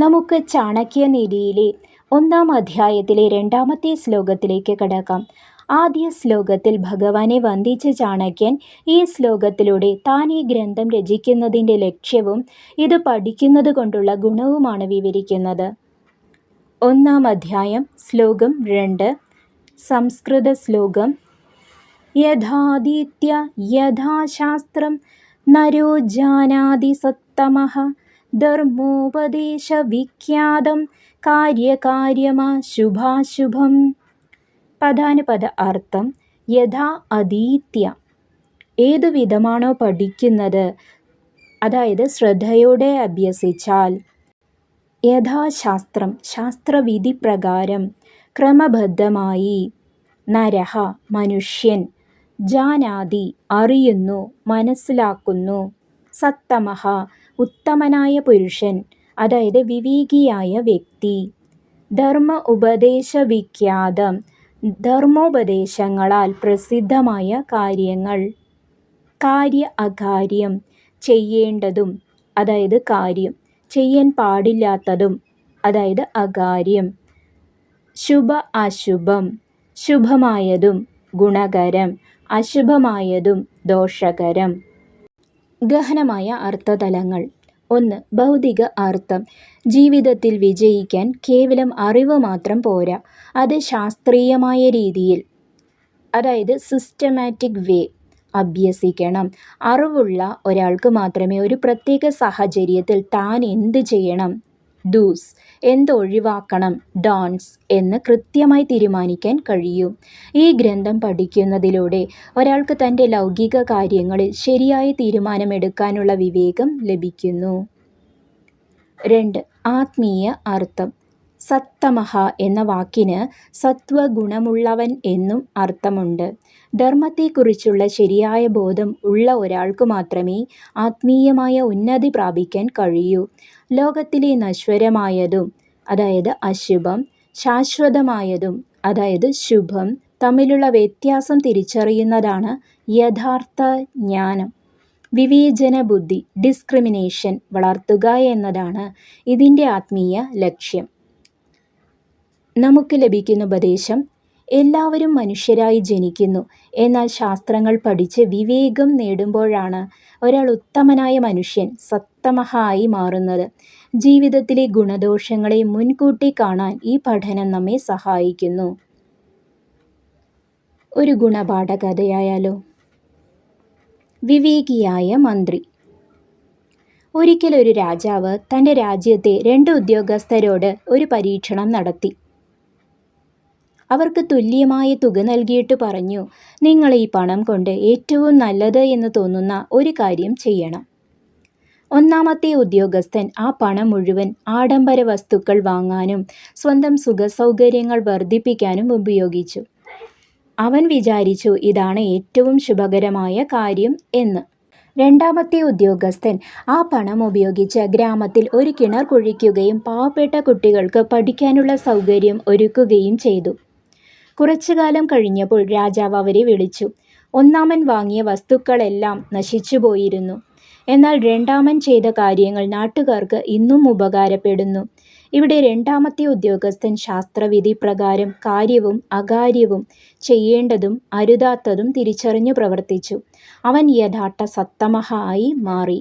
നമുക്ക് ചാണക്യനീതിയിലെ 1-ാം അധ്യായത്തിലെ 2-ാമത്തെ ശ്ലോകത്തിലേക്ക് കടക്കാം. ആദ്യ ശ്ലോകത്തിൽ ഭഗവാനെ വന്ദിച്ച ചാണക്യൻ ഈ ശ്ലോകത്തിലൂടെ താൻ ഈ ഗ്രന്ഥം രചിക്കുന്നതിൻ്റെ ലക്ഷ്യവും ഇത് പഠിക്കുന്നത് കൊണ്ടുള്ള ഗുണവുമാണ് വിവരിക്കുന്നത്. 1-ാം അധ്യായം ശ്ലോകം 2. സംസ്കൃത ശ്ലോകം. യഥാദിത്യ യഥാശാസ്ത്രം നരോ ജാനാതി സത്തമഃ ധർമ്മോപദേശ വിഖ്യാതം കാര്യകാര്യമശുഭാശുഭം. പദാനുപദ അർത്ഥം: യഥാ അധീത്യ, ഏതു വിധമാണോ പഠിക്കുന്നത്, അതായത് ശ്രദ്ധയോടെ അഭ്യസിച്ചാൽ. യഥാശാസ്ത്രം, ശാസ്ത്രവിധി പ്രകാരം, ക്രമബദ്ധമായി. നരഹ, മനുഷ്യൻ. ജാനാതി, അറിയുന്നു, മനസ്സിലാക്കുന്നു. സത്തമഹ, ഉത്തമനായ പുരുഷൻ, അതായത് വിവേകിയായ വ്യക്തി. ധർമ്മ ഉപദേശ വിഖ്യാതം, ധർമ്മോപദേശങ്ങളാൽ പ്രസിദ്ധമായ കാര്യങ്ങൾ. കാര്യ അകാര്യം, ചെയ്യേണ്ടതും, അതായത് കാര്യം, ചെയ്യാൻ പാടില്ലാത്തതും, അതായത് അകാര്യം. ശുഭ അശുഭം, ശുഭമായതും ഗുണകരം, അശുഭമായതും ദോഷകരം. ഗഹനമായ അർത്ഥതലങ്ങൾ. 1. ഭൗതിക അർത്ഥം. ജീവിതത്തിൽ വിജയിക്കാൻ കേവലം അറിവ് മാത്രം പോരാ, അത് ശാസ്ത്രീയമായ രീതിയിൽ, അതായത് സിസ്റ്റമാറ്റിക് വേ അഭ്യസിക്കണം. അറിവുള്ള ഒരാൾക്ക് മാത്രമേ ഒരു പ്രത്യേക സാഹചര്യത്തിൽ താൻ എന്ത് ചെയ്യണം, ഡൂസ്, എന്ത് ഒഴിവാക്കണം, ഡോൺസ് എന്ന് കൃത്യമായി തീരുമാനിക്കാൻ കഴിയൂ. ഈ ഗ്രന്ഥം പഠിക്കുന്നതിലൂടെ ഒരാൾക്ക് തൻ്റെ ലൗകിക കാര്യങ്ങളിൽ ശരിയായ തീരുമാനമെടുക്കാനുള്ള വിവേകം ലഭിക്കുന്നു. 2. ആത്മീയ അർത്ഥം. സത്തമഹ എന്ന വാക്കിന് സത്വഗുണമുള്ളവൻ എന്നും അർത്ഥമുണ്ട്. ധർമ്മത്തെക്കുറിച്ചുള്ള ശരിയായ ബോധം ഉള്ള ഒരാൾക്ക് മാത്രമേ ആത്മീയമായ ഉന്നതി പ്രാപിക്കാൻ കഴിയൂ. ലോകത്തിലെ നശ്വരമായതും, അതായത് അശുഭം, ശാശ്വതമായതും, അതായത് ശുഭം തമ്മിലുള്ള വ്യത്യാസം തിരിച്ചറിയുന്നതാണ് യഥാർത്ഥ ജ്ഞാനം. വിവേചന ബുദ്ധി, ഡിസ്ക്രിമിനേഷൻ വളർത്തുക എന്നതാണ് ഇതിൻ്റെ ആത്മീയ ലക്ഷ്യം. നമുക്ക് ലഭിക്കുന്ന ഉപദേശം: എല്ലാവരും മനുഷ്യരായി ജനിക്കുന്നു, എന്നാൽ ശാസ്ത്രങ്ങൾ പഠിച്ച് വിവേകം നേടുമ്പോഴാണ് ഒരാൾ ഉത്തമനായ മനുഷ്യൻ, സത്തമഹ ആയി മാറുന്നത്. ജീവിതത്തിലെ ഗുണദോഷങ്ങളെ മുൻകൂട്ടി കാണാൻ ഈ പഠനം നമ്മെ സഹായിക്കുന്നു. ഒരു ഗുണപാഠ കഥയായാലോ? വിവേകിയായ മന്ത്രി. ഒരിക്കൽ ഒരു രാജാവ് തൻ്റെ രാജ്യത്തെ 2 ഉദ്യോഗസ്ഥരോട് ഒരു പരീക്ഷണം നടത്തി. അവർക്ക് തുല്യമായ തുക നൽകിയിട്ട് പറഞ്ഞു, നിങ്ങൾ ഈ പണം കൊണ്ട് ഏറ്റവും നല്ലത് എന്ന് തോന്നുന്ന ഒരു കാര്യം ചെയ്യണം. 1-ാമത്തെ ഉദ്യോഗസ്ഥൻ ആ പണം മുഴുവൻ ആഡംബര വസ്തുക്കൾ വാങ്ങാനും സ്വന്തം സുഖസൗകര്യങ്ങൾ വർദ്ധിപ്പിക്കാനും ഉപയോഗിച്ചു. അവൻ വിചാരിച്ചു ഇതാണ് ഏറ്റവും ശുഭകരമായ കാര്യം എന്ന്. 2-ാമത്തെ ഉദ്യോഗസ്ഥൻ ആ പണം ഉപയോഗിച്ച് ഗ്രാമത്തിൽ ഒരു കിണർ കുഴിക്കുകയും പാവപ്പെട്ട കുട്ടികൾക്ക് പഠിക്കാനുള്ള സൗകര്യം ഒരുക്കുകയും ചെയ്തു. കുറച്ചുകാലം കഴിഞ്ഞപ്പോൾ രാജാവ് അവരെ വിളിച്ചു. 1-ാമൻ വാങ്ങിയ വസ്തുക്കളെല്ലാം നശിച്ചുപോയിരുന്നു. എന്നാൽ 2-ാമൻ ചെയ്ത കാര്യങ്ങൾ നാട്ടുകാർക്ക് ഇന്നും ഉപകാരപ്പെടുന്നു. ഇവിടെ 2-ാമത്തെ ഉദ്യോഗസ്ഥൻ ശാസ്ത്രവിധി പ്രകാരം കാര്യവും അകാര്യവും, ചെയ്യേണ്ടതും അരുതാത്തതും തിരിച്ചറിഞ്ഞു പ്രവർത്തിച്ചു. അവൻ യഥാർത്ഥ സത്തമഹ ആയി മാറി.